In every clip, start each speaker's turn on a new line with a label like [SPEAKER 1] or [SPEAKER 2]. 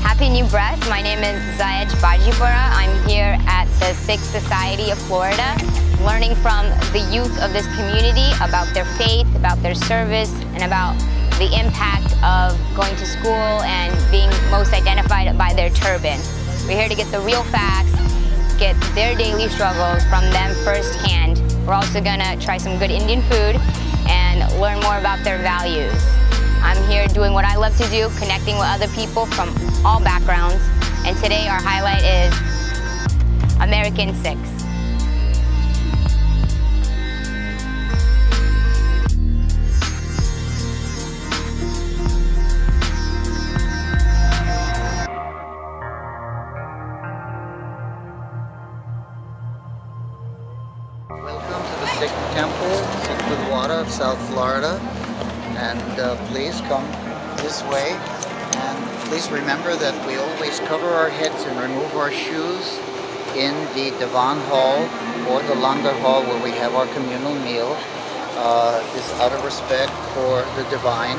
[SPEAKER 1] Happy New Breath. My name is Zayed Bajipura. I'm here at the Sikh Society of Florida, learning from the youth of this community about their faith, about their service, and about the impact of going to school and being most identified by their turban. We're here to get the real facts, get their daily struggles from them firsthand. We're also gonna try some good Indian food and learn more about their values. I'm here doing what I love to do, connecting with other people from all backgrounds. And today our highlight is American Sikhs.
[SPEAKER 2] Welcome to the Sikh Temple, Sikh Gurdwara of South Florida. And please come this way, and please remember that we always cover our heads and remove our shoes in the Divan Hall or the Langar Hall where we have our communal meal. This out of respect for the divine.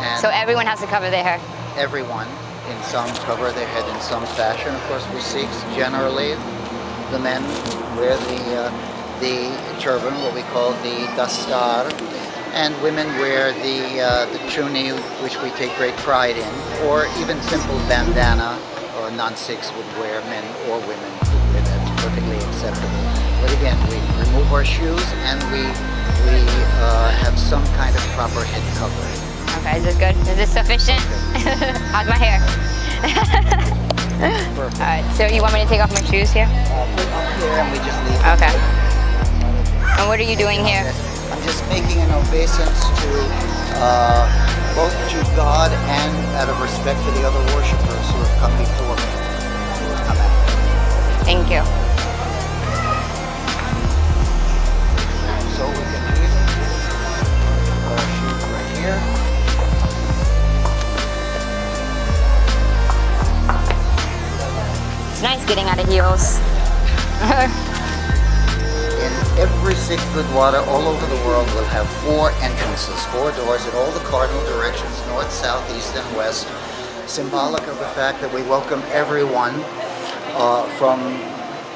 [SPEAKER 2] And
[SPEAKER 1] So everyone has to cover their hair?
[SPEAKER 2] everyone in some cover their head in some fashion. Of course, we Sikhs generally, the men wear the turban, what we call the dastar, and women wear the chuni, which we take great pride in, or even simple bandana, or non-Sikhs would wear, men or women would wear. That's perfectly acceptable. But again, we remove our shoes and we have some kind of proper head covering.
[SPEAKER 1] Okay, is this good? Is this sufficient? How's my hair?
[SPEAKER 2] Perfect.
[SPEAKER 1] Alright, so you want me to take off my shoes here?
[SPEAKER 2] Put up here and we just leave.
[SPEAKER 1] Okay. And what are you doing here?
[SPEAKER 2] I'm just making an obeisance to both to God and out of respect for the other worshipers who have come before me, who have come after.
[SPEAKER 1] Thank you.
[SPEAKER 2] So we can do it. Put our shoes right here.
[SPEAKER 1] It's nice getting out of heels.
[SPEAKER 2] In every Sikh Gurdwara all over the world will have 4 entrances, 4 doors in all the cardinal directions, north, south, east, and west, symbolic of the fact that we welcome everyone from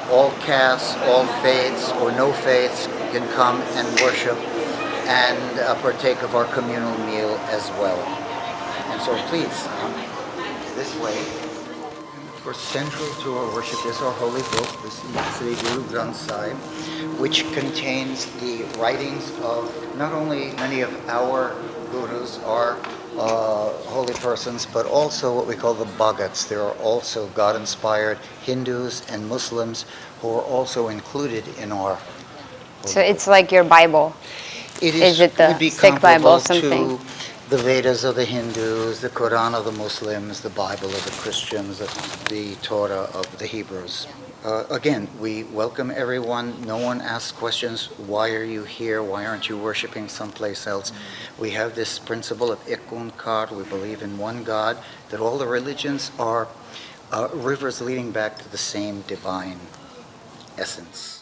[SPEAKER 2] all castes, all faiths, or no faiths can come and worship and partake of our communal meal as well. And so please, this way. Of course, central to our worship is our holy book, the Sri Guru Granth Sahib, which contains the writings of not only many of our gurus, our holy persons, but also what we call the Bhagats. There are also God-inspired Hindus and Muslims who are also included in our
[SPEAKER 1] So it's like your Bible. Is it the
[SPEAKER 2] would be
[SPEAKER 1] Sikh Bible or
[SPEAKER 2] comparable
[SPEAKER 1] something?
[SPEAKER 2] to the Vedas of the Hindus, the Quran of the Muslims, the Bible of the Christians, the Torah of the Hebrews. Again, we welcome everyone. No one asks questions, why are you here? Why aren't you worshiping someplace else? We have this principle of Ek Onkar. We believe in one God, that all the religions are rivers leading back to the same divine essence.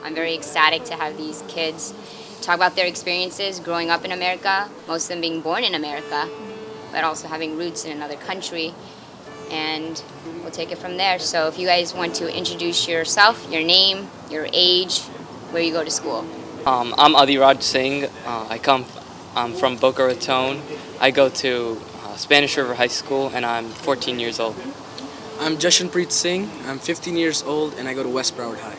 [SPEAKER 1] I'm very ecstatic to have these kids talk about their experiences growing up in America, most of them being born in America, but also having roots in another country. And we'll take it from there. So if you guys want to introduce yourself, your name, your age, where you go to school.
[SPEAKER 3] I'm Adiraj Singh. I'm from Boca Raton. I go to Spanish River High School, and I'm 14 years old.
[SPEAKER 4] I'm Jashanpreet Singh. I'm 15 years old and I go to West Broward High.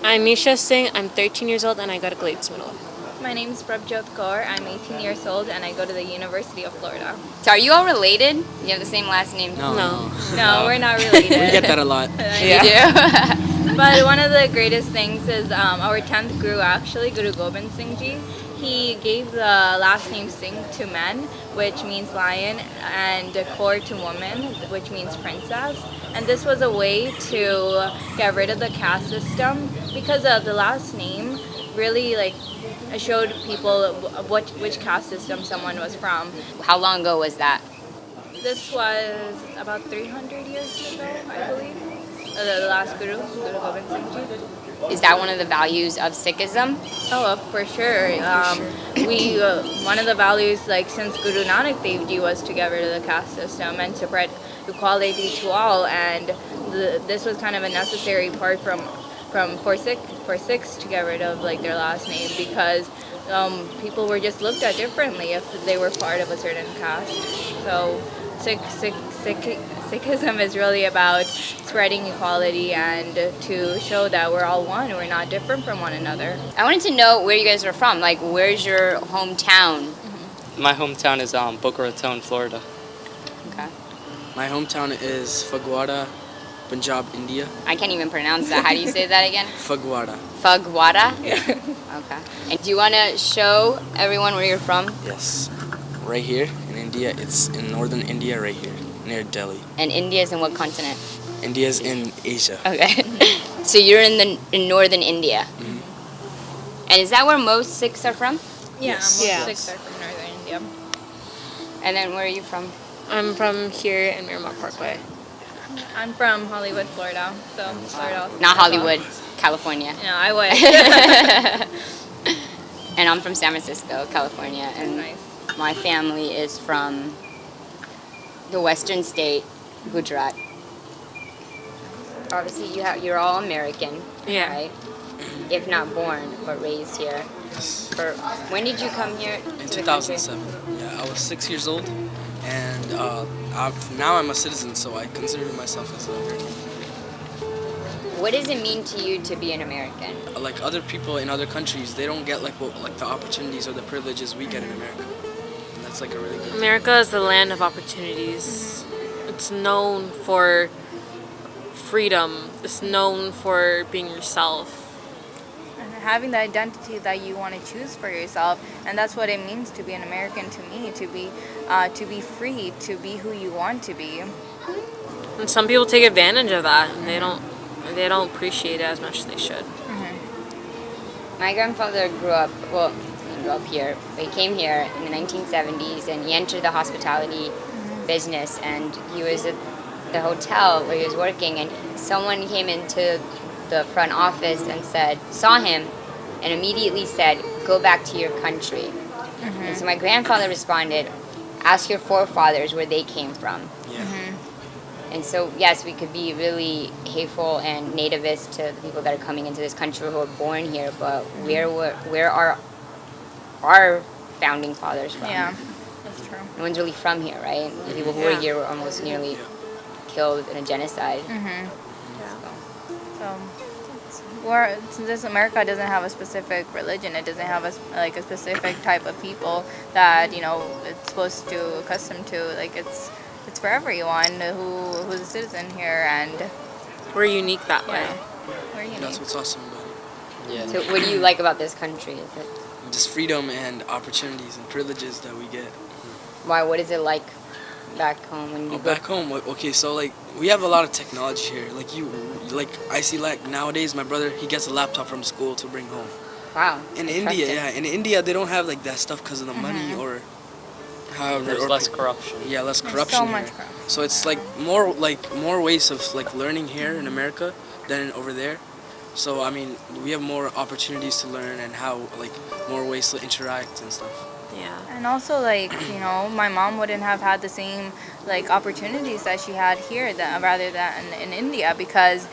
[SPEAKER 5] I'm Misha Singh. I'm 13 years old and I go to Glades Middle.
[SPEAKER 6] My name's Prabjot Kaur. I'm 18 years old and I go to the University of Florida.
[SPEAKER 1] So are you all related? You have the same last name?
[SPEAKER 5] No.
[SPEAKER 6] No, we're not related.
[SPEAKER 4] We get that a lot.
[SPEAKER 1] You do?
[SPEAKER 6] But one of the greatest things is our 10th Guru, actually, Guru Gobind Singh Ji. He gave the last name Singh to men, which means lion, and Kaur to woman, which means princess. And this was a way to get rid of the caste system because the last name really showed people which caste system someone was from.
[SPEAKER 1] How long ago was that?
[SPEAKER 6] This was about 300 years ago, I believe. The last Guru, Guru Gobind Singh Ji.
[SPEAKER 1] Is that one of the values of Sikhism?
[SPEAKER 6] Oh, for sure. We one of the values, since Guru Nanak Dev Ji, was to get rid of the caste system and to spread equality to all, and this was kind of a necessary part for Sikhs to get rid of their last name, because people were just looked at differently if they were part of a certain caste. So Sikhism is really about spreading equality and to show that we're all one, we're not different from one another.
[SPEAKER 1] I wanted to know where you guys are from. Where's your hometown?
[SPEAKER 3] My hometown is Boca Raton, Florida.
[SPEAKER 1] Okay.
[SPEAKER 4] My hometown is Fagwada, Punjab, India.
[SPEAKER 1] I can't even pronounce that. How do you say that again?
[SPEAKER 4] Fagwada.
[SPEAKER 1] Fagwada?
[SPEAKER 4] Yeah.
[SPEAKER 1] Okay. And do you want to show everyone where you're from?
[SPEAKER 4] Yes. Right here in India, it's in northern India right here, near Delhi.
[SPEAKER 1] And India is in what continent?
[SPEAKER 4] India's in Asia.
[SPEAKER 1] Okay. So you're in northern India.
[SPEAKER 4] Mm-hmm.
[SPEAKER 1] And is that where most Sikhs are from?
[SPEAKER 6] Yeah,
[SPEAKER 4] Yes.
[SPEAKER 6] most
[SPEAKER 5] Yeah.
[SPEAKER 6] Sikhs are from northern India.
[SPEAKER 1] And then where are you from?
[SPEAKER 5] I'm from here in Miramar Parkway.
[SPEAKER 6] I'm from Hollywood, Florida. So Florida.
[SPEAKER 1] Not Hollywood, California.
[SPEAKER 6] No, I wish.
[SPEAKER 1] And I'm from San Francisco, California. And
[SPEAKER 6] Nice.
[SPEAKER 1] my family is from the western state, Gujarat. Obviously, you're all American,
[SPEAKER 5] Yeah.
[SPEAKER 1] right? If not born, but raised here. When did you come here?
[SPEAKER 4] In
[SPEAKER 1] to the country?
[SPEAKER 4] 2007. Yeah, I was 6 years old, and now I'm a citizen, so I consider myself as an American.
[SPEAKER 1] What does it mean to you to be an American?
[SPEAKER 4] Like other people in other countries, they don't get the opportunities or the privileges we get in America. And that's a really good thing.
[SPEAKER 5] America is the land of opportunities. It's known for freedom. It's known for being yourself.
[SPEAKER 6] And having the identity that you want to choose for yourself, and that's what it means to be an American to me. To be free, to be who you want to be.
[SPEAKER 5] And some people take advantage of that, and they don't appreciate it as much as they should.
[SPEAKER 1] My grandfather he grew up here, but he came here in the 1970s and he entered the hospitality business, and he was at the hotel where he was working, and someone came into the front office and saw him and immediately said, "Go back to your country." And so my grandfather responded, "Ask your forefathers where they came from."
[SPEAKER 4] Yeah.
[SPEAKER 1] And so, yes, we could be really hateful and nativist to the people that are coming into this country who are born here, but where are our founding fathers from?
[SPEAKER 6] Yeah, that's true.
[SPEAKER 1] No one's really from here, right? The people who were here were almost nearly killed in a genocide.
[SPEAKER 6] Since America doesn't have a specific religion, it doesn't have a specific type of people that it's supposed to accustom to. It's for everyone who's a citizen here, and
[SPEAKER 5] We're unique that way.
[SPEAKER 6] we're unique.
[SPEAKER 4] That's what's awesome about it.
[SPEAKER 3] Yeah.
[SPEAKER 1] So what do you like about this country? Is it,
[SPEAKER 4] Just freedom and opportunities and privileges that we get.
[SPEAKER 1] why? What is it like back home when you go?
[SPEAKER 4] Back home, okay, so we have a lot of technology here. I see nowadays my brother, he gets a laptop from school to bring home.
[SPEAKER 1] Wow.
[SPEAKER 4] In
[SPEAKER 1] I
[SPEAKER 4] India,
[SPEAKER 1] trust it.
[SPEAKER 4] in India they don't have that stuff because of the money or however.
[SPEAKER 3] There's
[SPEAKER 4] or
[SPEAKER 3] less corruption.
[SPEAKER 4] Yeah, less
[SPEAKER 6] There's
[SPEAKER 4] corruption
[SPEAKER 6] so
[SPEAKER 4] here.
[SPEAKER 6] much corruption.
[SPEAKER 4] So it's more ways of learning here in America than over there. So I mean, we have more opportunities to learn and how more ways to interact and stuff.
[SPEAKER 5] Yeah.
[SPEAKER 6] And also, my mom wouldn't have had the same opportunities that she had here rather than in India, because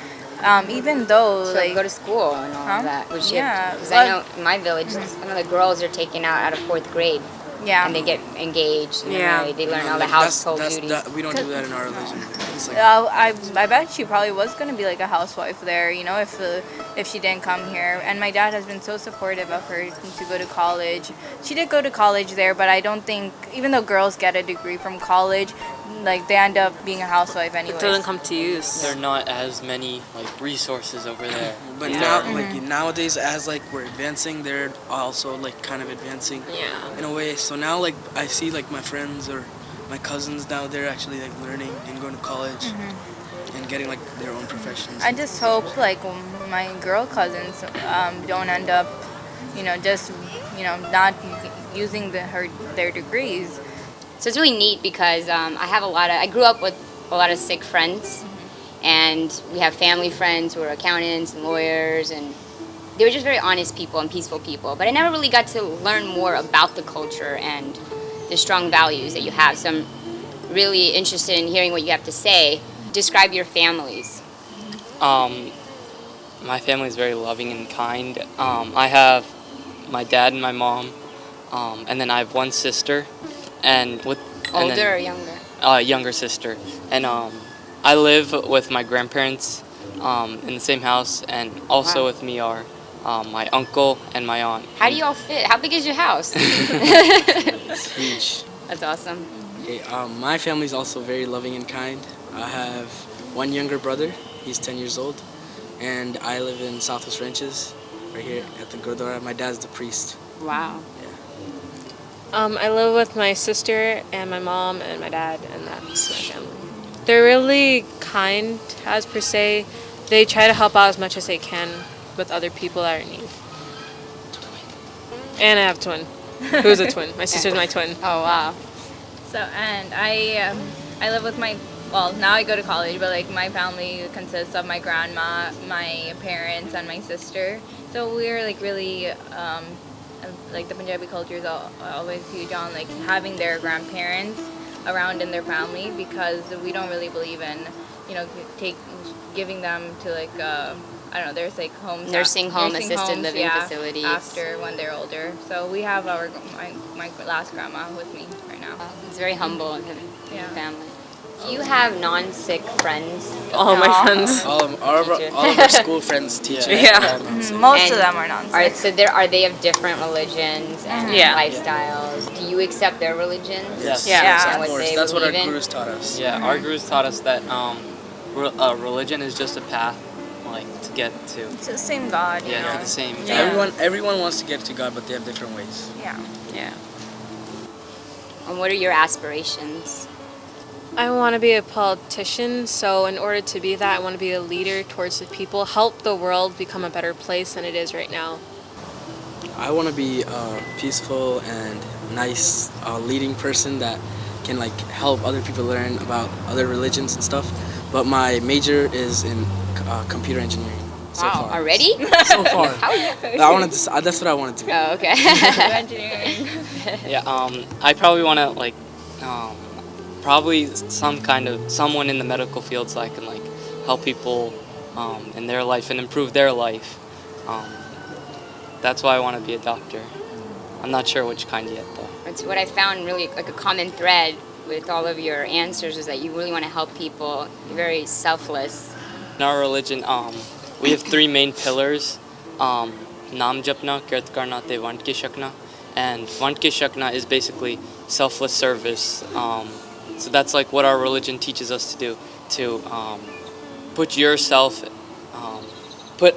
[SPEAKER 6] even though
[SPEAKER 1] So go to school and all
[SPEAKER 6] Huh?
[SPEAKER 1] of that.
[SPEAKER 6] Yeah,
[SPEAKER 1] Because I know in my village, some of the girls are taken out of 4th grade
[SPEAKER 6] Yeah.
[SPEAKER 1] and they get engaged and they're
[SPEAKER 5] Yeah.
[SPEAKER 1] married. They learn all the
[SPEAKER 4] Like,
[SPEAKER 1] household
[SPEAKER 4] that's,
[SPEAKER 1] duties.
[SPEAKER 4] that, we don't do that in our religion. It's like,
[SPEAKER 6] I bet she probably was gonna be like a housewife there, you know, if she didn't come here. And my dad has been so supportive of her to go to college. She did go to college there, but I don't think, even though girls get a degree from college, like they end up being a housewife anyway.
[SPEAKER 5] It doesn't come to use.
[SPEAKER 3] There are not as many like resources over there.
[SPEAKER 4] but
[SPEAKER 5] Yeah.
[SPEAKER 4] now, like nowadays, as like we're advancing, they're also like kind of advancing
[SPEAKER 5] Yeah.
[SPEAKER 4] in a way. So now, like I see like my friends or my cousins now, they're actually like learning and going to college and getting like their own professions.
[SPEAKER 6] I just hope like my girl cousins don't end up, you know, just not using their degrees.
[SPEAKER 1] So it's really neat because I grew up with a lot of Sikh friends, and we have family friends who are accountants and lawyers, and they were just very honest people and peaceful people. But I never really got to learn more about the culture and the strong values that you have. So I'm really interested in hearing what you have to say. Describe your families.
[SPEAKER 3] My family is very loving and kind. I have my dad and my mom, and then I have one sister, and
[SPEAKER 1] Older or younger?
[SPEAKER 3] Younger sister, and I live with my grandparents in the same house, and also
[SPEAKER 1] Wow.
[SPEAKER 3] with me are my uncle and my aunt.
[SPEAKER 1] How do you all fit? How big is your house?
[SPEAKER 4] It's huge.
[SPEAKER 1] That's awesome.
[SPEAKER 4] Okay, my family's also very loving and kind. I have one younger brother. He's 10 years old, and I live in Southwest Ranches, right here at the Gurdwara. My dad's the priest.
[SPEAKER 1] Wow.
[SPEAKER 5] I live with my sister and my mom and my dad, and that's my family. They're really kind, as per se. They try to help out as much as they can with other people that are in need. And I have a twin. Who's a twin? My sister's my twin.
[SPEAKER 1] Oh, wow.
[SPEAKER 6] So, and I live with well, now I go to college, but like my family consists of my grandma, my parents, and my sister. So we're like really, like the Punjabi culture is always huge on like having their grandparents around in their family, because we don't really believe in, giving them to like, I don't know, there's like homes.
[SPEAKER 1] Nursing home, assisted
[SPEAKER 6] homes,
[SPEAKER 1] living
[SPEAKER 6] yeah,
[SPEAKER 1] facilities.
[SPEAKER 6] after when they're older. So we have my last grandma with me right now.
[SPEAKER 1] It's very humble in
[SPEAKER 6] Yeah.
[SPEAKER 1] your family. Do you have non-Sikh friends?
[SPEAKER 5] All my friends.
[SPEAKER 4] All of our school friends, teachers.
[SPEAKER 5] Yeah.
[SPEAKER 6] Most
[SPEAKER 1] And
[SPEAKER 6] of them are non-Sikh.
[SPEAKER 1] Are they of different religions and
[SPEAKER 5] Yeah.
[SPEAKER 1] lifestyles? Do you accept their religions?
[SPEAKER 3] Yes.
[SPEAKER 5] Yeah.
[SPEAKER 6] Yeah.
[SPEAKER 1] And
[SPEAKER 4] Of course,
[SPEAKER 1] they
[SPEAKER 4] that's what our
[SPEAKER 1] believe in?
[SPEAKER 4] gurus taught us.
[SPEAKER 3] Yeah, our gurus taught us that religion is just a path, like to get to
[SPEAKER 6] It's the same God, you
[SPEAKER 3] to
[SPEAKER 6] know.
[SPEAKER 3] the same.
[SPEAKER 6] Yeah.
[SPEAKER 4] Everyone wants to get to God, but they have different ways.
[SPEAKER 6] Yeah.
[SPEAKER 5] Yeah.
[SPEAKER 1] And what are your aspirations?
[SPEAKER 5] I want to be a politician, so in order to be that, I want to be a leader towards the people, help the world become a better place than it is right now.
[SPEAKER 4] I want to be a peaceful and nice leading person that can like help other people learn about other religions and stuff. But my major is in computer engineering. So
[SPEAKER 1] Wow,
[SPEAKER 4] far.
[SPEAKER 1] already?
[SPEAKER 4] So far.
[SPEAKER 1] How
[SPEAKER 4] That's what I want to do.
[SPEAKER 1] Oh, okay.
[SPEAKER 6] Engineering.
[SPEAKER 3] Yeah, I probably want to like, probably someone in the medical field, so I can like help people in their life and improve their life. That's why I want to be a doctor. I'm not sure which kind yet though.
[SPEAKER 1] It's what I found really like a common thread with all of your answers is that you really want to help people. You're very selfless.
[SPEAKER 3] In our religion, we have three main pillars: Naam Japna, Kirt Karna, Te Vant Ki Shakna. And Vant Ki Shakna is basically selfless service. So that's like what our religion teaches us to do, to put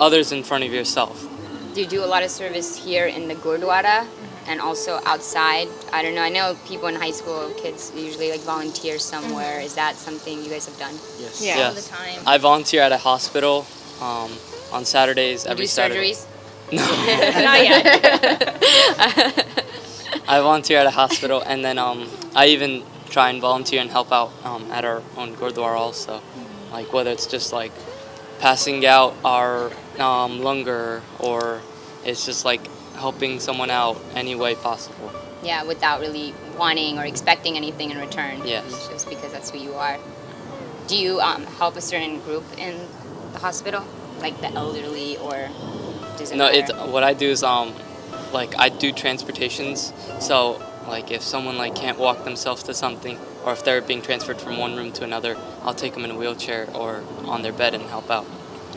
[SPEAKER 3] others in front of yourself.
[SPEAKER 1] Do you do a lot of service here in the Gurdwara and also outside? I don't know. I know people in high school, kids usually like volunteer somewhere. Is that something you guys have done?
[SPEAKER 4] Yes.
[SPEAKER 5] Yeah.
[SPEAKER 6] All the time.
[SPEAKER 3] I volunteer at a hospital on Saturdays,
[SPEAKER 1] You
[SPEAKER 3] every
[SPEAKER 1] do
[SPEAKER 3] Saturday.
[SPEAKER 1] surgeries?
[SPEAKER 6] Not yet.
[SPEAKER 3] I volunteer at a hospital, and then I even try and volunteer and help out at our own Gurdwara also. Like whether it's just like passing out our Langar, or it's just like helping someone out any way possible.
[SPEAKER 1] Yeah, without really wanting or expecting anything in return.
[SPEAKER 3] Yes.
[SPEAKER 1] It's just because that's who you are. Do you help a certain group in the hospital? Like the elderly, or does it
[SPEAKER 3] No,
[SPEAKER 1] matter?
[SPEAKER 3] what I do is like I do transportations. So Like if someone like can't walk themselves to something, or if they're being transferred from one room to another, I'll take them in a wheelchair or on their bed and help out.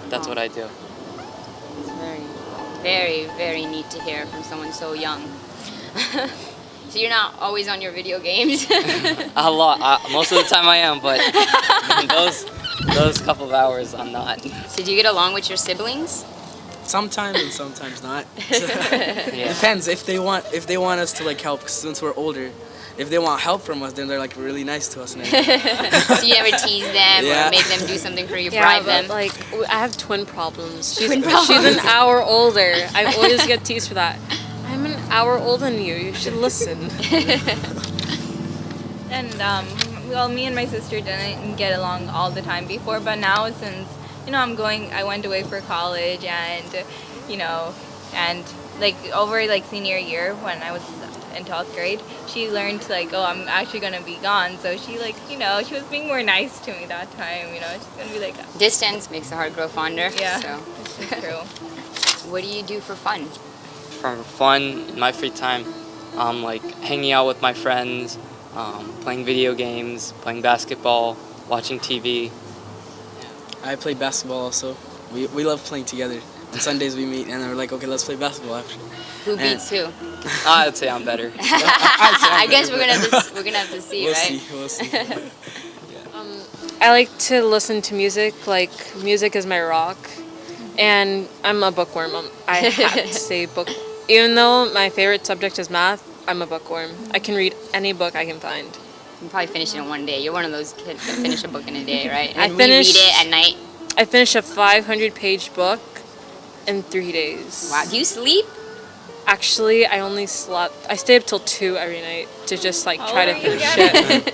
[SPEAKER 3] That's what I do.
[SPEAKER 1] It's very, very neat to hear from someone so young. So you're not always on your video games?
[SPEAKER 3] A lot. Most of the time I am, but those couple of hours I'm not.
[SPEAKER 1] So do you get along with your siblings?
[SPEAKER 4] Sometimes and sometimes not.
[SPEAKER 3] Yeah.
[SPEAKER 4] Depends if they want us to like help. 'Cause since we're older, if they want help from us, then they're like really nice to us. And
[SPEAKER 1] So you never tease them
[SPEAKER 4] Yeah.
[SPEAKER 1] or make them do something for you,
[SPEAKER 5] Yeah,
[SPEAKER 1] bribe
[SPEAKER 5] but
[SPEAKER 1] them?
[SPEAKER 5] like I have twin problems. She's
[SPEAKER 1] Twin problems.
[SPEAKER 5] she's an hour older. I always get teased for that. I'm an hour older than you. You should listen.
[SPEAKER 6] And well, me and my sister didn't get along all the time before, but now since I went away for college, and and like over like senior year when I was in 12th grade, she learned like, oh, I'm actually gonna be gone, so she like she was being more nice to me that time. She's gonna be like,
[SPEAKER 1] Distance makes the heart grow fonder.
[SPEAKER 6] yeah,
[SPEAKER 1] So
[SPEAKER 6] it's true.
[SPEAKER 1] what do you do for fun?
[SPEAKER 3] For fun, in my free time, like hanging out with my friends, playing video games, playing basketball, watching TV.
[SPEAKER 4] I play basketball also. We love playing together. On Sundays we meet and we're like, okay, let's play basketball after.
[SPEAKER 1] Who beats who?
[SPEAKER 3] I'd say I'm better.
[SPEAKER 1] I guess we're gonna have to see,
[SPEAKER 4] We'll
[SPEAKER 1] right?
[SPEAKER 4] see. We'll see.
[SPEAKER 5] I like to listen to music. Like music is my rock, and I'm a bookworm. I have to say book. Even though my favorite subject is math, I'm a bookworm. I can read any book I can find.
[SPEAKER 1] You can probably finish it in one day. You're one of those kids that finish a book in a day, right?
[SPEAKER 5] I
[SPEAKER 1] And reread
[SPEAKER 5] finished-
[SPEAKER 1] it at night.
[SPEAKER 5] I finished a 500-page book in 3 days.
[SPEAKER 1] Wow. Do you sleep?
[SPEAKER 5] Actually, I only slept. I stayed up till 2 every night to just like
[SPEAKER 6] How
[SPEAKER 5] try to
[SPEAKER 6] old are you
[SPEAKER 5] finish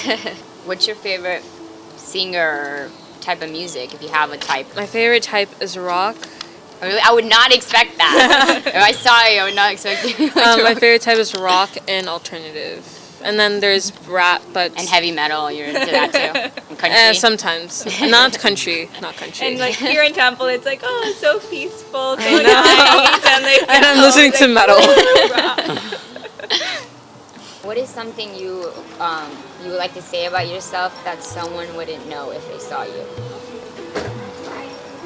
[SPEAKER 5] it.
[SPEAKER 1] What's your favorite singer or type of music, if you have a type?
[SPEAKER 5] My favorite type is rock.
[SPEAKER 1] I would not expect that. If I saw you, I would not expect you.
[SPEAKER 5] My favorite type is rock and alternative. And then there's rap, but
[SPEAKER 1] And heavy metal, you're into that too. And country.
[SPEAKER 5] sometimes not country, not country.
[SPEAKER 6] And like here in Temple, it's like, oh, it's so peaceful, so
[SPEAKER 5] I know.
[SPEAKER 6] nice, and like,
[SPEAKER 5] And I'm listening to metal.
[SPEAKER 1] What is something you would like to say about yourself that someone wouldn't know if they saw you?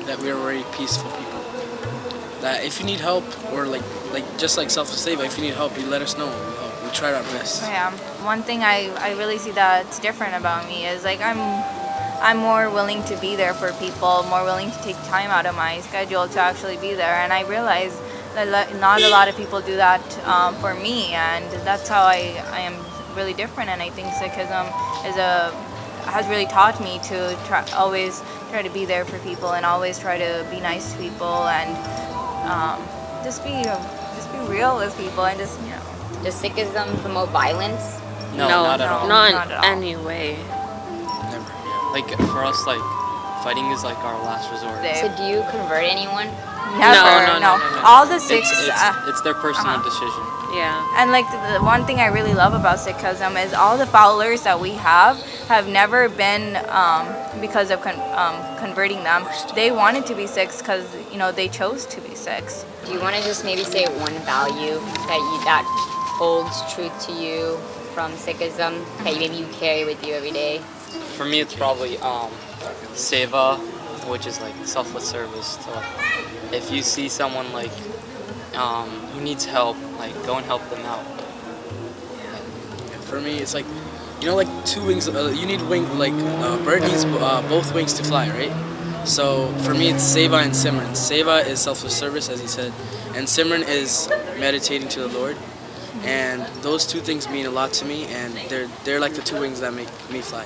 [SPEAKER 4] That we're very peaceful people. That if you need help or like just like self-save, if you need help, you let us know. We try our best.
[SPEAKER 7] Yeah, one thing I really see that's different about me is like I'm more willing to be there for people, more willing to take time out of my schedule to actually be there, and I realize that not a lot of people do that for me, and that's how I am really different. And I think Sikhism has really taught me to always try to be there for people and always try to be nice to people and just be real with people and just
[SPEAKER 1] Does Sikhism promote violence?
[SPEAKER 3] No, not at all.
[SPEAKER 5] Not in
[SPEAKER 7] Not at all.
[SPEAKER 5] any way.
[SPEAKER 4] Never.
[SPEAKER 3] Like for us, like fighting is like our last resort.
[SPEAKER 1] So do you convert anyone?
[SPEAKER 7] never.
[SPEAKER 5] No.
[SPEAKER 7] All the Sikhs.
[SPEAKER 3] It's their personal decision.
[SPEAKER 5] Yeah.
[SPEAKER 7] And like the one thing I really love about Sikhism is all the followers that we have never been because of converting them. They wanted to be Sikhs because they chose to be Sikhs.
[SPEAKER 1] Do you want to just maybe say one value that holds truth to you from Sikhism that maybe you carry with you every day?
[SPEAKER 3] For me, it's probably seva, which is like selfless service. So if you see someone like who needs help, like go and help them out.
[SPEAKER 4] For me, it's like, like 2 wings. You need a bird needs both wings to fly, right? So for me, it's seva and simran. Seva is selfless service, as he said, and simran is meditating to the Lord. And those 2 things mean a lot to me, and they're like the 2 wings that make me fly.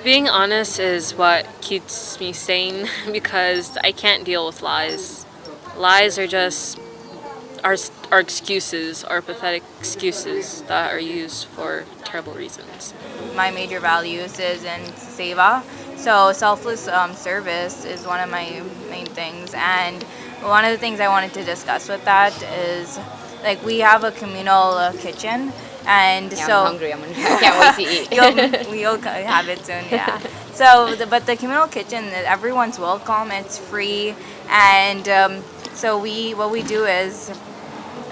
[SPEAKER 5] Being honest is what keeps me sane because I can't deal with lies. Lies are just our excuses, our pathetic excuses that are used for terrible reasons.
[SPEAKER 7] My major values is in seva. So selfless service is one of my main things. And one of the things I wanted to discuss with that is like we have a communal kitchen. And
[SPEAKER 1] Yeah,
[SPEAKER 7] so
[SPEAKER 1] I'm hungry. I can't wait to eat.
[SPEAKER 7] we'll have it soon, yeah. So, but the communal kitchen, everyone's welcome. It's free, and so what we do is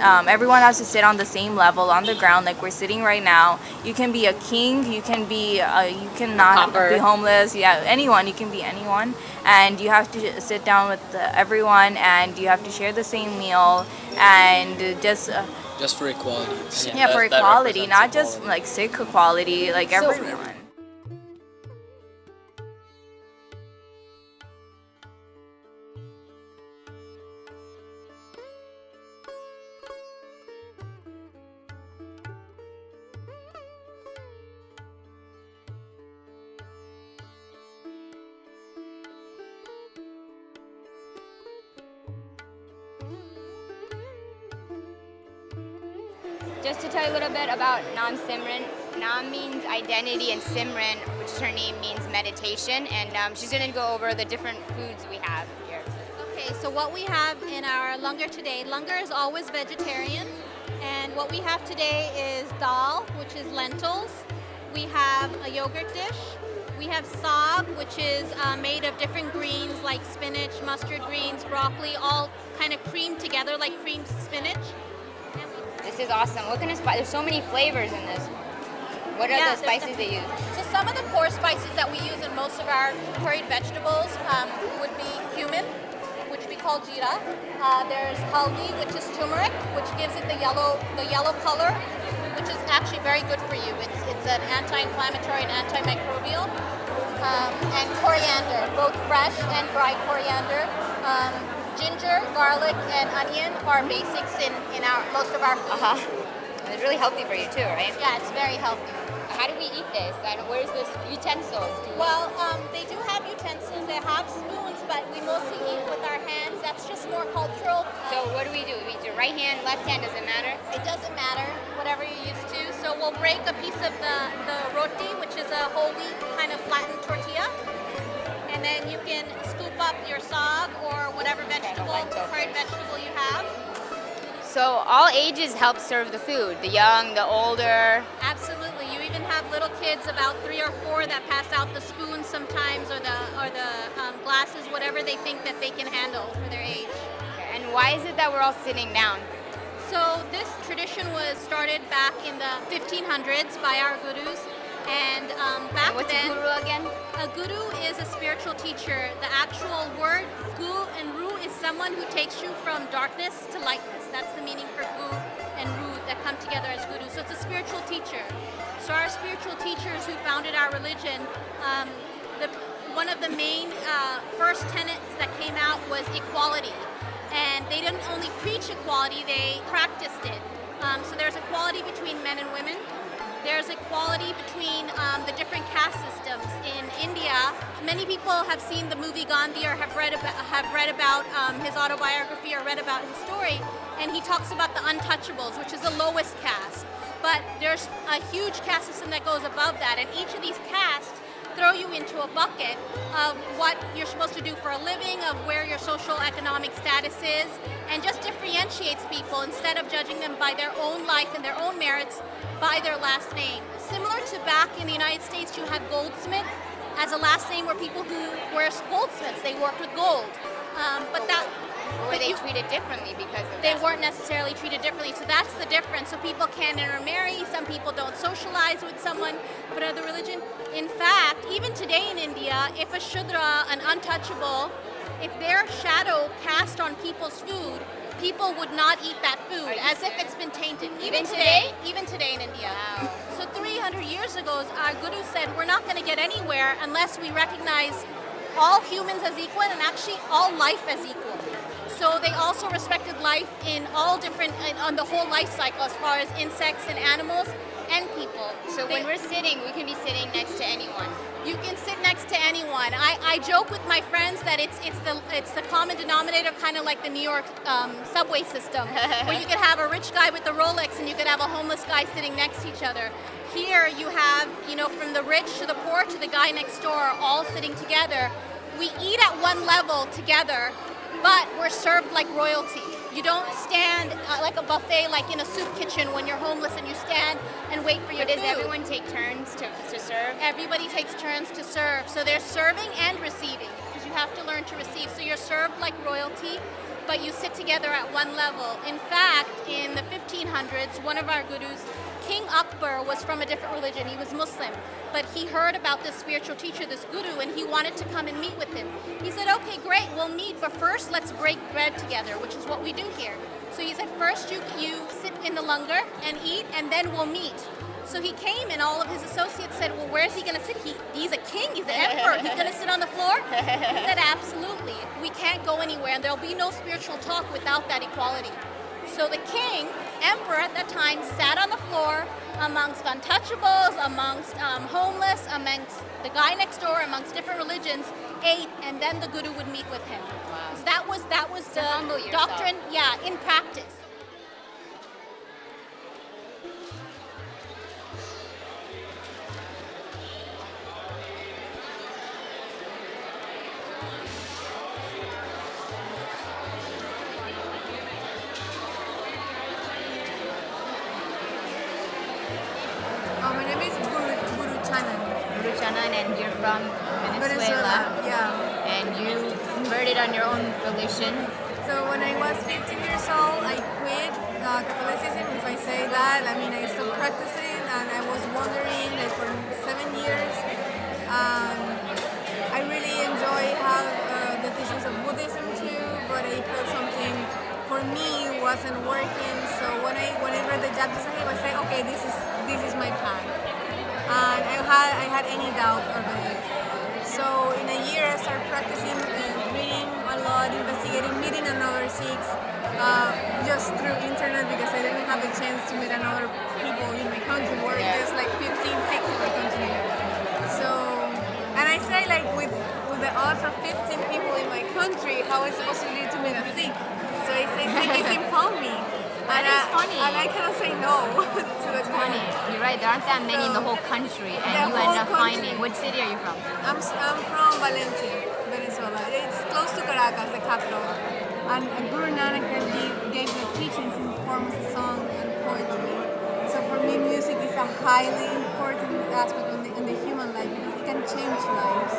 [SPEAKER 7] everyone has to sit on the same level on the ground, like we're sitting right now. You can be a king, you can be, you cannot
[SPEAKER 1] Pauper.
[SPEAKER 7] be homeless. Yeah, anyone. You can be anyone, and you have to sit down with everyone, and you have to share the same meal, and
[SPEAKER 4] Just for equality.
[SPEAKER 7] yeah, for
[SPEAKER 3] that
[SPEAKER 7] equality,
[SPEAKER 3] represents
[SPEAKER 7] not just
[SPEAKER 3] equality.
[SPEAKER 7] like Sikh equality, like everyone.
[SPEAKER 1] Just to tell you a little bit about Nam Simran. Nam means identity, and Simran, which is her name, means meditation. And she's going to go over the different foods we have here.
[SPEAKER 8] Okay, so what we have in our langar today, langar is always vegetarian, and what we have today is dal, which is lentils. We have a yogurt dish. We have saag, which is made of different greens like spinach, mustard greens, broccoli, all kind of creamed together like creamed spinach.
[SPEAKER 1] This is awesome. What kind of spice? There's so many flavors in this. What are the spices they use?
[SPEAKER 8] So some of the core spices that we use in most of our curried vegetables would be cumin, which we call jeera. There's haldi, which is turmeric, which gives it the yellow color, which is actually very good for you. It's an anti-inflammatory and antimicrobial. And coriander, both fresh and dried coriander. Ginger, garlic, and onion are basics in most of our food.
[SPEAKER 1] It's really healthy for you too, right?
[SPEAKER 8] Yeah, it's very healthy.
[SPEAKER 1] How do we eat this? Where's this utensils?
[SPEAKER 8] Well, they do have utensils. They have spoons, but we mostly eat with our hands. That's just more cultural.
[SPEAKER 1] So what do? We eat your right hand, left hand, does it matter?
[SPEAKER 8] It doesn't matter, whatever you're used to. So we'll break a piece of the roti, which is a whole wheat kind of flattened tortilla. And then you can scoop up your saag or whatever curried vegetable you have.
[SPEAKER 1] So all ages help serve the food. The young, the older.
[SPEAKER 8] Absolutely. You even have little kids about 3 or 4 that pass out the spoons sometimes, or the glasses, whatever they think that they can handle for their age.
[SPEAKER 1] And why is it that we're all sitting down?
[SPEAKER 8] So this tradition was started back in the 1500s by our gurus. And back
[SPEAKER 1] What's
[SPEAKER 8] then,
[SPEAKER 1] a guru again?
[SPEAKER 8] a guru is a spiritual teacher. The actual word gu and ru is someone who takes you from darkness to lightness. That's the meaning for gu and ru that come together as guru. So it's a spiritual teacher. So our spiritual teachers who founded our religion, one of the main first tenets that came out was equality. And they didn't only preach equality, they practiced it. So there's equality between men and women. There's equality between the different caste systems. In India, many people have seen the movie Gandhi or have read about his autobiography or read about his story, and he talks about the untouchables, which is the lowest caste. But there's a huge caste system that goes above that, and each of these castes throw you into a bucket of what you're supposed to do for a living, of where your social economic status is, and just differentiates people instead of judging them by their own life and their own merits by their last name. Similar to back in the United States, you had goldsmith as a last name were people who were goldsmiths. They worked with gold.
[SPEAKER 1] Were they treated differently because of
[SPEAKER 8] They
[SPEAKER 1] that?
[SPEAKER 8] weren't necessarily treated differently, so that's the difference. So people can intermarry, some people don't socialize with someone but other religion. In fact, even today in India, if a Shudra, an untouchable, if their shadow cast on people's food, people would not eat that food as if it's been tainted. Even today in India.
[SPEAKER 1] Wow.
[SPEAKER 8] So 300 years ago, our guru said, we're not going to get anywhere unless we recognize all humans as equal and actually all life as equal. So they also respected life in all different, on the whole life cycle as far as insects and animals and people.
[SPEAKER 1] So when we're sitting, we can be sitting next to anyone.
[SPEAKER 8] You can sit next to anyone. I joke with my friends that it's the common denominator, kind of like the New York subway system, where you could have a rich guy with the Rolex and you could have a homeless guy sitting next to each other. Here you have, from the rich to the poor to the guy next door, all sitting together. We eat at one level together, but we're served like royalty. You don't stand like a buffet, like in a soup kitchen when you're homeless and you stand and wait for your food.
[SPEAKER 1] Does everyone take turns to serve?
[SPEAKER 8] Everybody takes turns to serve. So they're serving and receiving because you have to learn to receive. So you're served like royalty. but you sit together at one level. In fact, in the 1500s, one of our gurus, King Akbar, was from a different religion. He was Muslim, but he heard about this spiritual teacher, this guru, and he wanted to come and meet with him. He said, okay, great, we'll meet, but first let's break bread together, which is what we do here. So he said, first you sit in the langar and eat, and then we'll meet. So he came, and all of his associates said, well, where's he going to sit? He's a king, he's an emperor, he's going to sit on the floor? He said, absolutely. We can't go anywhere, and there'll be no spiritual talk without that equality. So the king, emperor at that time, sat on the floor amongst untouchables, amongst homeless, amongst the guy next door, amongst different religions, ate, and then the guru would meet with him. Wow. So that was the doctrine, in practice.
[SPEAKER 9] My name is Guru Chanan.
[SPEAKER 1] Guru Chanan, and you're from Venezuela.
[SPEAKER 9] Yeah.
[SPEAKER 1] And you converted on your own volition.
[SPEAKER 9] So when I was 15 years old, I quit Catholicism. If I say that, I mean I stopped practicing, and I was wandering like for 7 years. I really enjoy how the teachings of Buddhism too, but I felt something for me wasn't working. So when I read the Japji Sahib, I said, okay, this is my path. And I had any doubt of it. So in a year I started practicing, reading a lot, investigating, meeting another Sikhs, just through internet, because I didn't have a chance to meet another people in my country. There's like 15 Sikhs in my country. So, and I say like with the odds of 15 people in my country, how is it possible to meet a Sikh? So I say Sikhism found me.
[SPEAKER 1] That is funny.
[SPEAKER 9] And I cannot say no to the
[SPEAKER 1] Funny. You're right, there aren't that many in the whole country, and you end up finding. What city are you from?
[SPEAKER 9] I'm from Valencia, Venezuela. It's close to Caracas, the capital. And Guru Nanak gave the teachings in the form of a song and poetry. So for me, music is a highly important aspect in the human life, because it can change lives.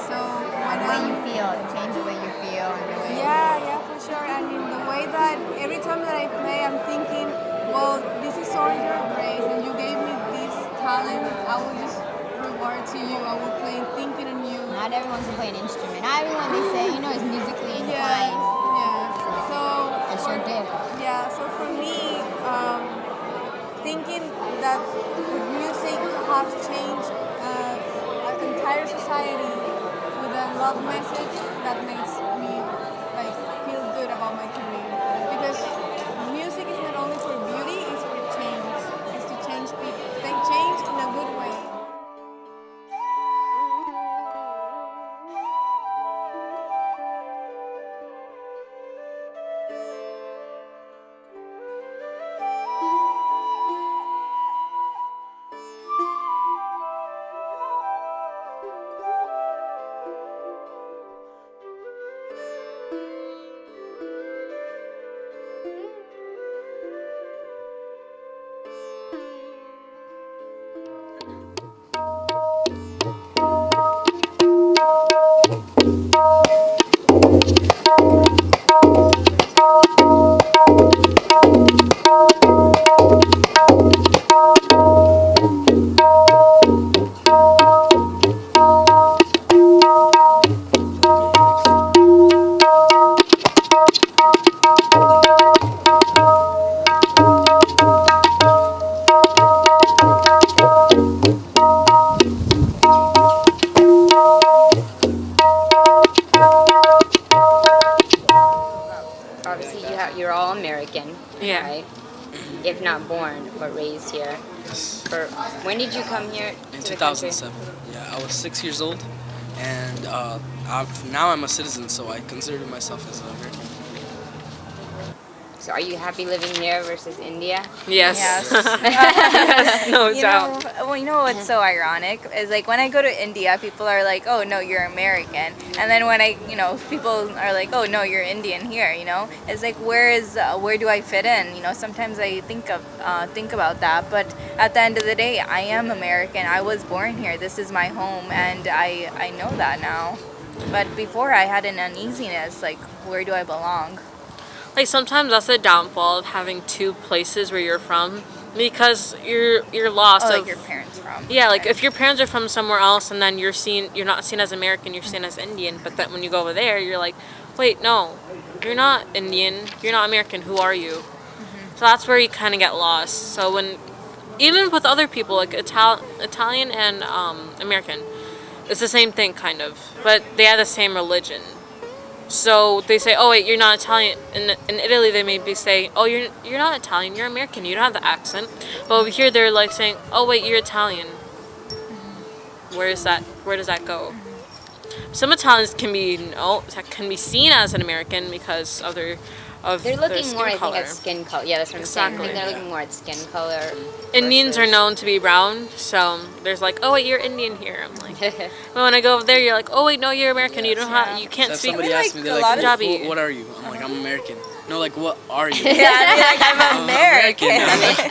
[SPEAKER 9] So
[SPEAKER 1] The way you feel, change the way you feel.
[SPEAKER 9] yeah, for sure. And in the way that every time that I play, I'm thinking, well, this is all your grace, and you gave me this talent. I will just reward to you. I will play thinking on you.
[SPEAKER 1] Not everyone can play an instrument. Not everyone, they say, is musically inclined.
[SPEAKER 9] Yes. So
[SPEAKER 1] That's your gift.
[SPEAKER 9] Yeah. So for me, thinking that with music has changed an entire society with a love message, that makes me like feel good about my career, because music is not only for beauty, it's for change. It's to change people. They change in a good way.
[SPEAKER 1] You're all American,
[SPEAKER 5] Yeah.
[SPEAKER 1] right? If not born, but raised here. When did you come here
[SPEAKER 4] In
[SPEAKER 1] to the country?
[SPEAKER 4] 2007. Yeah, I was 6 years old, and now I'm a citizen, so I consider myself as an American.
[SPEAKER 1] So are you happy living here versus India?
[SPEAKER 5] Yes.
[SPEAKER 7] Yes.
[SPEAKER 5] No doubt.
[SPEAKER 7] You know what's so ironic is like when I go to India, people are like, "Oh no, you're American," and then when people are like, "Oh no, you're Indian here." It's like where do I fit in? Sometimes I think about that, but at the end of the day, I am American. I was born here. This is my home, and I know that now. But before, I had an uneasiness, like where do I belong?
[SPEAKER 5] Like sometimes that's a downfall of having two places where you're from, because you're lost.
[SPEAKER 7] Oh,
[SPEAKER 5] of,
[SPEAKER 7] like your parents from.
[SPEAKER 5] Yeah, like if your parents are from somewhere else and then you're not seen as American, you're seen as Indian. But then when you go over there, you're like, wait, no, you're not Indian, you're not American. Who are you? So that's where you kind of get lost. So even with other people, like Italian and American, it's the same thing kind of, but they have the same religion. So they say, oh wait, you're not Italian. In Italy, they may be saying, oh, you're not Italian, you're American, you don't have the accent. But over here, they're like saying, oh wait, you're Italian. Where does that go? Some Italians can be seen as an American because of their
[SPEAKER 1] They're looking
[SPEAKER 5] skin
[SPEAKER 1] color. I think,
[SPEAKER 5] color.
[SPEAKER 1] at skin color. Yeah, that's what I'm saying. I think they're
[SPEAKER 5] Exactly.
[SPEAKER 1] looking more at skin color.
[SPEAKER 5] Indians are
[SPEAKER 1] versus-
[SPEAKER 5] known to be brown, so there's like, oh wait, you're Indian here. I'm like, but when I go over there, you're like, oh wait, no, you're American. You you can't
[SPEAKER 4] So if
[SPEAKER 5] speak
[SPEAKER 4] somebody asks me, they're
[SPEAKER 7] a
[SPEAKER 4] like,
[SPEAKER 7] lot of-
[SPEAKER 5] Punjabi.
[SPEAKER 4] What are you? I'm like, I'm American. No, like, what are you?
[SPEAKER 7] Yeah, like I'm American.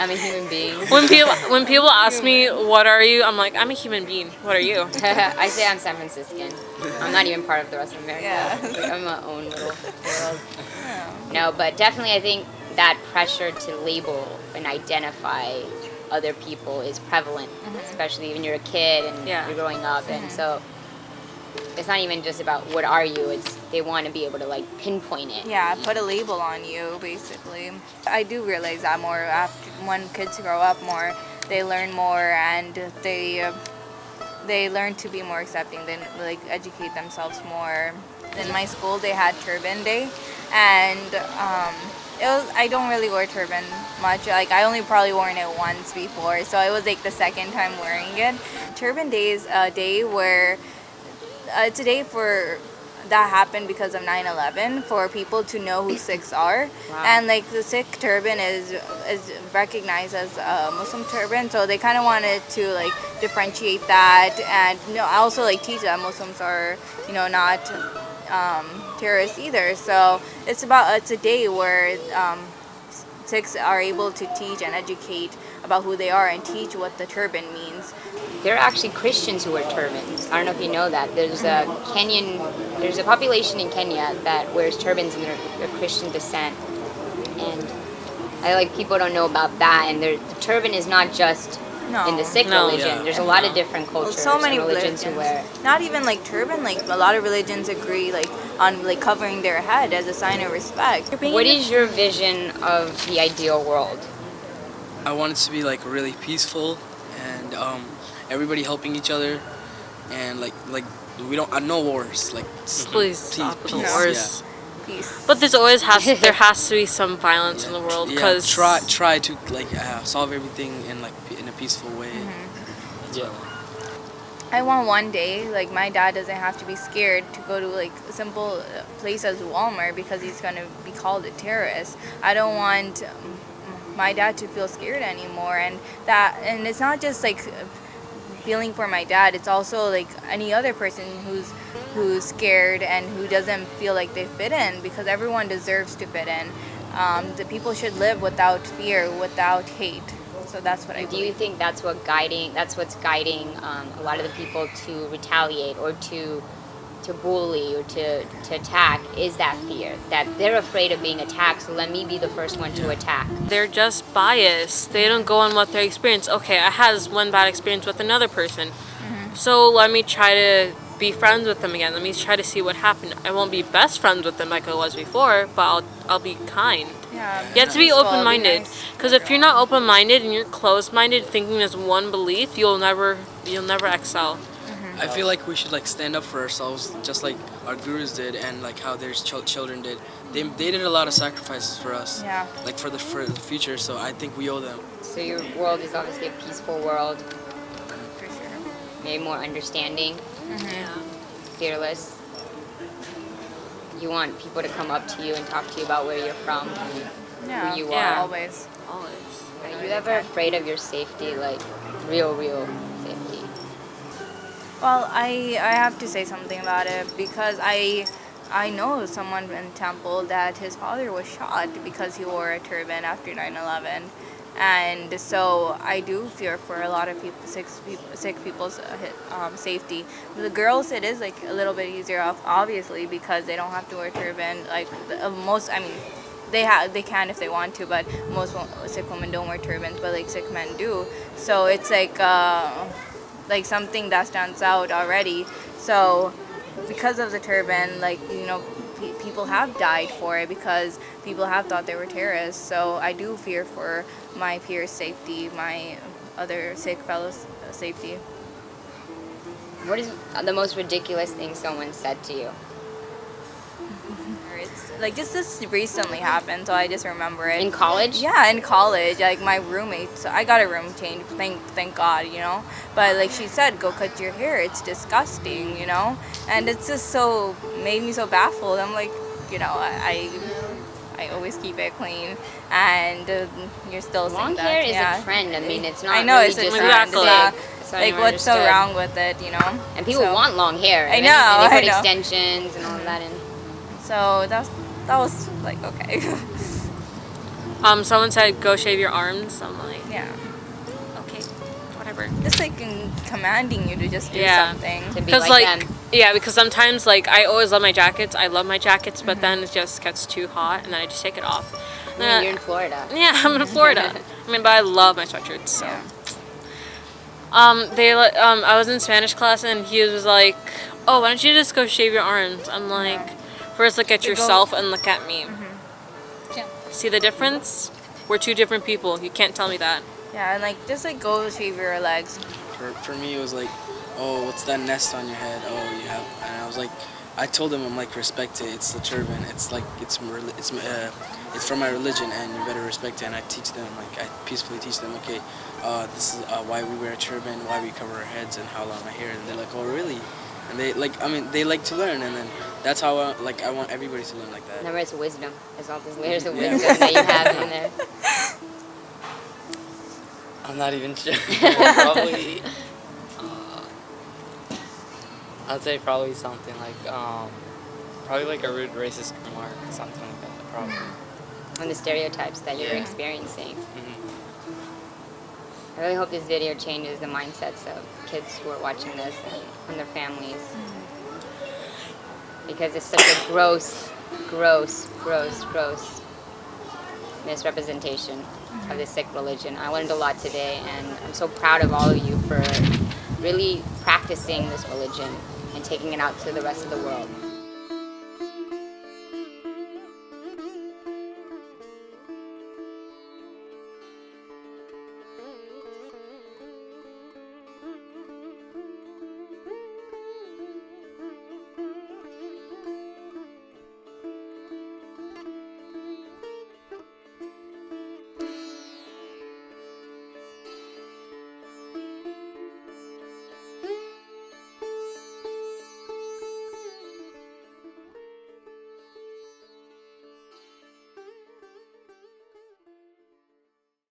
[SPEAKER 1] I'm a human being.
[SPEAKER 5] When people ask me what are you, I'm like, I'm a human being. What are you?
[SPEAKER 1] I say I'm San Franciscan. I'm not even part of the rest of America.
[SPEAKER 7] Yeah.
[SPEAKER 1] Like, I'm my own little world. No, but definitely I think that pressure to label and identify other people is prevalent, especially when you're a kid and
[SPEAKER 5] Yeah.
[SPEAKER 1] you're growing up. And so it's not even just about what are you, it's they want to be able to like pinpoint it.
[SPEAKER 7] Yeah, put a label on you, basically. I do realize that more after when kids grow up more, they learn more and they learn to be more accepting. They like educate themselves more. In my school, they had Turban Day, and I don't really wear turban much. Like I only probably worn it once before, so it was like the second time wearing it. Turban Day is a day where it's a day for that happened because of 9/11 for people to know who Sikhs are.
[SPEAKER 1] Wow.
[SPEAKER 7] And like the Sikh turban is recognized as a Muslim turban, so they kind of wanted to like differentiate that and also like teach that Muslims are not terrorists either. So it's a day where Sikhs are able to teach and educate about who they are and teach what the turban means.
[SPEAKER 1] There are actually Christians who wear turbans. I don't know if you know that. There's a population in Kenya that wears turbans and they're Christian descent. And people don't know about that. And the turban is not just in the Sikh
[SPEAKER 5] No.
[SPEAKER 1] religion.
[SPEAKER 4] Yeah.
[SPEAKER 1] There's a lot of different cultures
[SPEAKER 7] So many
[SPEAKER 1] and religions who wear.
[SPEAKER 7] Not even like turban. Like a lot of religions agree like on like covering their head as a sign of respect.
[SPEAKER 1] What is your vision of the ideal world?
[SPEAKER 4] I want it to be like really peaceful and everybody helping each other and like we don't no wars like
[SPEAKER 5] Please stop with the
[SPEAKER 4] peace,
[SPEAKER 5] wars.
[SPEAKER 7] Peace.
[SPEAKER 5] But there has to be some violence in the world
[SPEAKER 4] yeah,
[SPEAKER 5] because
[SPEAKER 4] try to like solve everything in a peaceful way.
[SPEAKER 3] Yeah.
[SPEAKER 7] I want one day, like my dad doesn't have to be scared to go to like a simple place as Walmart because he's gonna be called a terrorist. I don't want my dad to feel scared anymore, and it's not just like feeling for my dad. It's also like any other person who's scared and who doesn't feel like they fit in, because everyone deserves to fit in. The people should live without fear, without hate. So that's what I
[SPEAKER 1] Do
[SPEAKER 7] believe.
[SPEAKER 1] you think that's what's guiding a lot of the people to retaliate or to bully or to attack is that fear, that they're afraid of being attacked, so let me be the first one to attack.
[SPEAKER 5] they're just biased. They don't go on what they experience. Okay, I had this one bad experience with another person, so let me try to be friends with them again. Let me try to see what happened. I won't be best friends with them like I was before, but I'll be kind.
[SPEAKER 7] Yeah,
[SPEAKER 5] You have to be
[SPEAKER 7] peaceful,
[SPEAKER 5] open-minded,
[SPEAKER 7] nice to
[SPEAKER 5] because if you're
[SPEAKER 7] everyone.
[SPEAKER 5] not open-minded and you're closed-minded, thinking there's one belief, you'll never excel.
[SPEAKER 4] I feel like we should like stand up for ourselves just like our gurus did and like how their children did. They did a lot of sacrifices for us.
[SPEAKER 7] Yeah.
[SPEAKER 4] Like for the future, so I think we owe them.
[SPEAKER 1] So your world is obviously a peaceful world,
[SPEAKER 7] For sure.
[SPEAKER 1] maybe more understanding, fearless. You want people to come up to you and talk to you about where you're from,
[SPEAKER 7] Yeah.
[SPEAKER 1] who you
[SPEAKER 5] Yeah.
[SPEAKER 1] are.
[SPEAKER 7] Always.
[SPEAKER 5] Always.
[SPEAKER 1] Are you ever afraid of your safety, like real safety?
[SPEAKER 7] Well, I have to say something about it because I know someone in Temple that his father was shot because he wore a turban after 9/11, and so I do fear for a lot of people, Sikh people's safety. The girls, it is like a little bit easier, obviously, because they don't have to wear turban. Like they can if they want to, but most Sikh women don't wear turbans, but like Sikh men do. So it's like something that stands out already. So because of the turban, like, you know, people have died for it because people have thought they were terrorists. So I do fear for my peers' safety, my other Sikh fellows' safety.
[SPEAKER 1] What is the most ridiculous thing someone said to you?
[SPEAKER 7] It's like this recently happened, so I just remember it.
[SPEAKER 1] In college?
[SPEAKER 7] Yeah, in college, like my roommate. So I got a room change, thank God, you know. But like she said, go cut your hair. It's disgusting, you know. And it's just so made me so baffled. I'm like, you know, I always keep it clean, and you're still
[SPEAKER 1] Long
[SPEAKER 7] saying that.
[SPEAKER 1] hair is
[SPEAKER 7] Yeah.
[SPEAKER 1] a trend. I mean, it's not.
[SPEAKER 7] I know
[SPEAKER 1] really
[SPEAKER 7] it's a
[SPEAKER 1] just
[SPEAKER 7] trend.
[SPEAKER 5] Exactly.
[SPEAKER 1] That's what I
[SPEAKER 7] Like
[SPEAKER 1] never
[SPEAKER 7] what's so
[SPEAKER 1] understood.
[SPEAKER 7] wrong with it, you know?
[SPEAKER 1] And people
[SPEAKER 7] So-
[SPEAKER 1] want long hair.
[SPEAKER 7] I
[SPEAKER 1] If
[SPEAKER 7] know,
[SPEAKER 1] anything, they
[SPEAKER 7] I
[SPEAKER 1] put
[SPEAKER 7] know.
[SPEAKER 1] extensions and all of that in.
[SPEAKER 7] So that was like okay.
[SPEAKER 5] Someone said go shave your arms. I'm like,
[SPEAKER 7] Yeah.
[SPEAKER 5] okay, whatever.
[SPEAKER 7] Just like commanding you to just do
[SPEAKER 5] Yeah.
[SPEAKER 7] something.
[SPEAKER 1] To be
[SPEAKER 5] Because
[SPEAKER 1] like,
[SPEAKER 5] like,
[SPEAKER 1] them.
[SPEAKER 5] yeah, because sometimes like I always love my jackets. I love my jackets, but then it just gets too hot, and then I just take it off.
[SPEAKER 1] Yeah, you're in Florida.
[SPEAKER 5] Yeah, I'm in Florida. I mean, but I love my sweatshirts. So,
[SPEAKER 7] Yeah.
[SPEAKER 5] I was in Spanish class, and he was like, "Oh, why don't you just go shave your arms?" I'm like, first look at
[SPEAKER 7] You go-
[SPEAKER 5] yourself and look at me. See the difference? We're two different people. You can't tell me that.
[SPEAKER 7] Yeah, and like just like go shave your legs.
[SPEAKER 4] For me, it was like, oh, what's that nest on your head? Oh, you have, and I was like, I told him, I'm like, respect it. It's the turban. It's like it's from my religion, and you better respect it. And I teach them, like, I peacefully teach them, okay, this is why we wear a turban, why we cover our heads, and how long my hair. And they're like, oh, really? And they like, I mean, they like to learn, and then that's how I want everybody to learn like that.
[SPEAKER 1] Remember, it's wisdom. There's all these layers of
[SPEAKER 4] Yeah.
[SPEAKER 1] wisdom that you have in there.
[SPEAKER 3] I'm not even sure. Probably. I'd say probably something like probably like a rude racist remark, something like that. Probably.
[SPEAKER 1] On the stereotypes that you're
[SPEAKER 3] Yeah.
[SPEAKER 1] experiencing.
[SPEAKER 3] Mhm.
[SPEAKER 1] I really hope this video changes the mindsets of kids who are watching this and their families. Because it's such a gross misrepresentation of the Sikh religion. I learned a lot today, and I'm so proud of all of you for really practicing this religion and taking it out to the rest of the world.